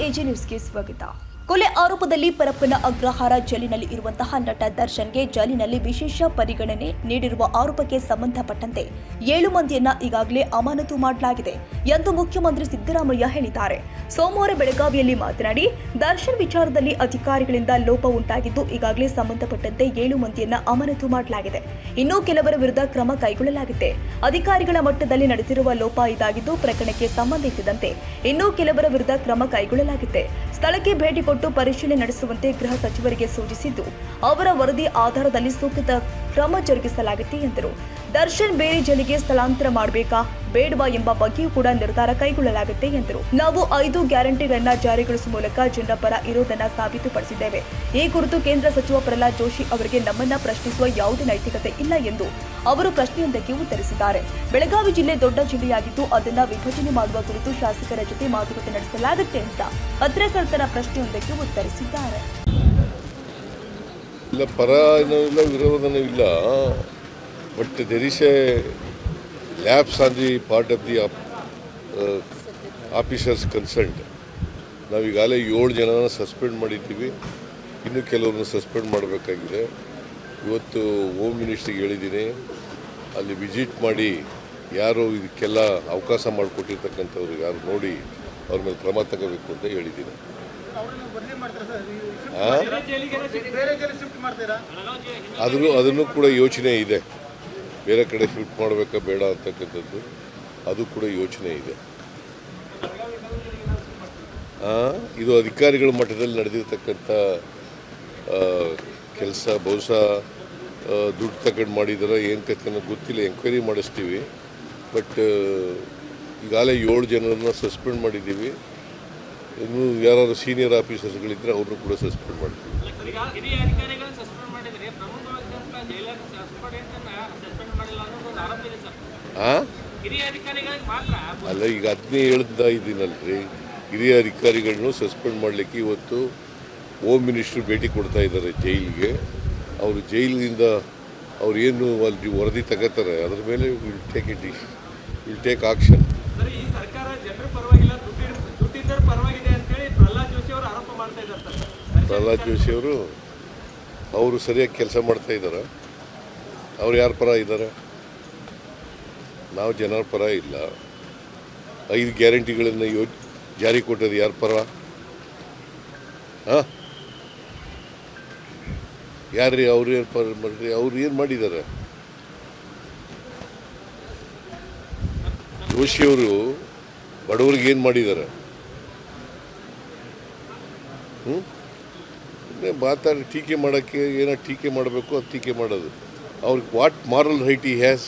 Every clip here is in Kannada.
ಎಜೆ ನ್ಯೂಸ್ಗೆ ಸ್ವಾಗತ. ಕೊಲೆ ಆರೋಪದಲ್ಲಿ ಪರಪ್ಪನ ಅಗ್ರಹಾರ ಜೈಲಿನಲ್ಲಿ ಇರುವಂತಹ ನಟ ದರ್ಶನ್ಗೆ ಜೈಲಿನಲ್ಲಿ ವಿಶೇಷ ಪರಿಗಣನೆ ನೀಡಿರುವ ಆರೋಪಕ್ಕೆ ಸಂಬಂಧಪಟ್ಟಂತೆ 7 ಮಂದಿಯನ್ನ ಈಗಾಗಲೇ ಅಮಾನತು ಮಾಡಲಾಗಿದೆ ಎಂದು ಮುಖ್ಯಮಂತ್ರಿ ಸಿದ್ದರಾಮಯ್ಯ ಹೇಳಿದ್ದಾರೆ. ಸೋಮವಾರ ಬೆಳಗಾವಿಯಲ್ಲಿ ಮಾತನಾಡಿ, ದರ್ಶನ್ ವಿಚಾರದಲ್ಲಿ ಅಧಿಕಾರಿಗಳಿಂದ ಲೋಪ ಉಂಟಾಗಿದ್ದು ಈಗಾಗಲೇ ಸಂಬಂಧಪಟ್ಟಂತೆ 7 ಮಂದಿಯನ್ನ ಅಮಾನತು ಮಾಡಲಾಗಿದೆ. ಇನ್ನೂ ಕೆಲವರ ವಿರುದ್ಧ ಕ್ರಮ ಕೈಗೊಳ್ಳಲಾಗಿದೆ. ಅಧಿಕಾರಿಗಳ ಮಟ್ಟದಲ್ಲಿ ನಡೆದಿರುವ ಲೋಪ ಇದಾಗಿದ್ದು ಪ್ರಕರಣಕ್ಕೆ ಸಂಬಂಧಿಸಿದಂತೆ ಇನ್ನೂ ಕೆಲವರ ವಿರುದ್ಧ ಕ್ರಮ ಕೈಗೊಳ್ಳಲಾಗಿದೆ. ಸ್ಥಳಕ್ಕೆ ಭೇಟಿ ಕೊಟ್ಟು ಪರಿಶೀಲನೆ ನಡೆಸುವಂತೆ ಗೃಹ ಸಚಿವರಿಗೆ ಸೂಚಿಸಿದ್ದು ಅವರ ವರದಿ ಆಧಾರದಲ್ಲಿ ಸೂಕ್ತ ಕ್ರಮ ಜರುಗಿಸಲಾಗಿದೆ ಎಂದರು. ದರ್ಶನ್ ಬೇರೆ ಜೈಲಿಗೆ ಸ್ಥಳಾಂತರ ಮಾಡಬೇಕಾ ಬೇಡವಾ ಎಂಬ ಬಗ್ಗೆಯೂ ಕೂಡ ನಿರ್ಧಾರ ಕೈಗೊಳ್ಳಲಾಗುತ್ತೆ ಎಂದರು. ನಾವು 5 ಗ್ಯಾರಂಟಿಗಳನ್ನ ಜಾರಿಗೊಳಿಸುವ ಮೂಲಕ ಜನರ ಪರ ಇರೋದನ್ನ ಸಾಬೀತುಪಡಿಸಿದ್ದೇವೆ. ಈ ಕುರಿತು ಕೇಂದ್ರ ಸಚಿವ ಪ್ರಹ್ಲಾದ್ ಜೋಶಿ ಅವರಿಗೆ ನಮ್ಮನ್ನ ಪ್ರಶ್ನಿಸುವ ಯಾವುದೇ ನೈತಿಕತೆ ಇಲ್ಲ ಎಂದು ಅವರು ಪ್ರಶ್ನೆಯೊಂದಕ್ಕೆ ಉತ್ತರಿಸಿದ್ದಾರೆ. ಬೆಳಗಾವಿ ಜಿಲ್ಲೆ ದೊಡ್ಡ ಜಿಲ್ಲೆಯಾಗಿದ್ದು ಅದನ್ನ ವಿಭಜನೆ ಮಾಡುವ ಕುರಿತು ಶಾಸಕರ ಜೊತೆ ಮಾತುಕತೆ ನಡೆಸಲಾಗುತ್ತೆ ಅಂತ ಪತ್ರಕರ್ತರ ಪ್ರಶ್ನೆಯೊಂದಕ್ಕೆ ಉತ್ತರಿಸಿದ್ದಾರೆ. ಇಲ್ಲ, ಪರ ಇಲ್ಲ, ವಿರೋಧನೂ ಇಲ್ಲ. But there is a lapse on the part of the officers concerned. ನಾವು ಈಗಾಗಲೇ 7 ಜನನ ಸಸ್ಪೆಂಡ್ ಮಾಡಿದ್ದೀವಿ. ಇನ್ನೂ ಕೆಲವ್ರನ್ನ ಸಸ್ಪೆಂಡ್ ಮಾಡಬೇಕಾಗಿದೆ. ಇವತ್ತು ಹೋಮ್ ಮಿನಿಸ್ಟ್ರಿಗೆ ಹೇಳಿದ್ದೀನಿ, ಅಲ್ಲಿ ವಿಸಿಟ್ ಮಾಡಿ ಯಾರು ಇದಕ್ಕೆಲ್ಲ ಅವಕಾಶ ಮಾಡಿಕೊಟ್ಟಿರ್ತಕ್ಕಂಥವ್ರು ಯಾರು ನೋಡಿ ಅವ್ರ ಮೇಲೆ ಕ್ರಮ ತಗೋಬೇಕು ಅಂತ ಹೇಳಿದ್ದೀನಿ. ಅದನ್ನು ಕೂಡ ಯೋಚನೆ ಇದೆ. ಬೇರೆ ಕಡೆ ಶಿಫ್ಟ್ ಮಾಡಬೇಕಾ ಬೇಡ ಅಂತಕ್ಕಂಥದ್ದು ಅದು ಕೂಡ ಯೋಚನೆ ಇದೆ. ಇದು ಅಧಿಕಾರಿಗಳ ಮಟ್ಟದಲ್ಲಿ ನಡೆದಿರ್ತಕ್ಕಂಥ ಕೆಲಸ. ಬಹುಶಃ ದುಡ್ಡು ತಗೊಂಡು ಮಾಡಿದಾರ ಏನು ಕಥೆನೋ ಗೊತ್ತಿಲ್ಲ, ಎಂಕ್ವೈರಿ ಮಾಡಿಸ್ತೀವಿ. ಬಟ್ ಈಗಾಗಲೇ 7 ಜನರನ್ನ ಸಸ್ಪೆಂಡ್ ಮಾಡಿದ್ದೀವಿ. ಇನ್ನು ಯಾರು ಸೀನಿಯರ್ ಆಫೀಸರ್ಸ್ಗಳಿದ್ರೆ ಅವ್ರನ್ನೂ ಕೂಡ ಸಸ್ಪೆಂಡ್ ಮಾಡ್ತೀವಿ. ಅಲ್ಲ, ಈಗ ಅದನ್ನೇ ಹೇಳ್ತಾ ಇದ್ದೀನಲ್ರಿ, ಹಿರಿಯ ಅಧಿಕಾರಿಗಳನ್ನು ಸಸ್ಪೆಂಡ್ ಮಾಡಲಿಕ್ಕೆ ಇವತ್ತು ಹೋಮ್ ಮಿನಿಸ್ಟ್ರು ಭೇಟಿ ಕೊಡ್ತಾ ಇದ್ದಾರೆ ಜೈಲಿಗೆ. ಅವರು ಜೈಲಿನಿಂದ ಅವ್ರು ಏನು ಅಲ್ಲಿ ವರದಿ ತಗೋತಾರೆ ಅದ್ರ ಮೇಲೆ will take action. Pralhad Joshi ಅವರು ಸರಿಯಾಗಿ ಕೆಲಸ ಮಾಡ್ತಾ ಇದ್ದಾರೆ. ಅವ್ರು ಯಾರ ಪರ ಇದ್ದಾರೆ? ನಾವು ಜನರ ಪರ ಇಲ್ಲ. 5 ಗ್ಯಾರಂಟಿಗಳನ್ನು ಜಾರಿ ಕೊಟ್ಟದ್ದು ಯಾರ ಪರ? ಯಾರ್ರೀ? ಅವ್ರು ಏನು ಪರ ಮಾಡ್ರಿ? ಅವ್ರು ಏನು ಮಾಡಿದ್ದಾರೆ? ಜೋಶಿಯವರು ಬಡವರಿಗೆ ಏನು ಮಾಡಿದ್ದಾರೆ? ಮಾತಾಡಿ ಟೀಕೆ ಮಾಡೋಕ್ಕೆ ಏನೋ ಟೀಕೆ ಮಾಡಬೇಕು, ಅದು ಟೀಕೆ ಮಾಡೋದು. ಅವ್ರಿಗೆ what moral right he has?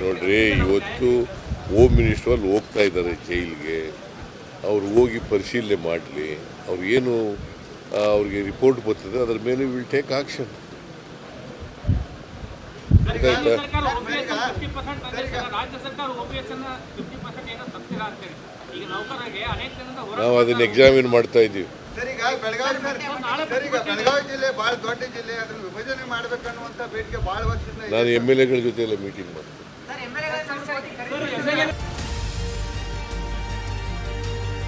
ನೋಡ್ರಿ, ಇವತ್ತು ಹೋಮ್ ಮಿನಿಸ್ಟರ್ ಅಲ್ಲಿ ಹೋಗ್ತಾ ಇದ್ದಾರೆ ಜೈಲಿಗೆ. ಅವ್ರು ಹೋಗಿ ಪರಿಶೀಲನೆ ಮಾಡಲಿ. ಅವ್ರು ಏನು ಅವ್ರಿಗೆ ರಿಪೋರ್ಟ್ ಬರ್ತದೆ ಅದರ ಮೇಲೆ ವಿಲ್ ಟೇಕ್ ಆಕ್ಷನ್. ನಾವು ಅದನ್ನ ಎಕ್ಸಾಮಿನ್ ಮಾಡ್ತಾ ಇದ್ದೀವಿ. ನಾನು MLA ಜೊತೆ ಎಲ್ಲ ಮೀಟಿಂಗ್ ಮಾಡ್ತೀನಿ.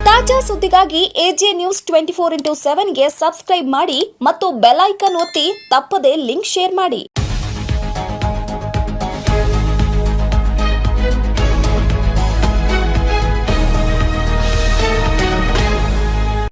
ತಾಜಾ ಸುದ್ದಿಗಾಗಿ ಎಜೆ ನ್ಯೂಸ್ 24x7 ಗೆ ಸಬ್ಸ್ಕ್ರೈಬ್ ಮಾಡಿ ಮತ್ತು ಬೆಲ್ ಐಕಾನ್ ಒತ್ತಿ ತಪ್ಪದೇ ಲಿಂಕ್ ಶೇರ್ ಮಾಡಿ.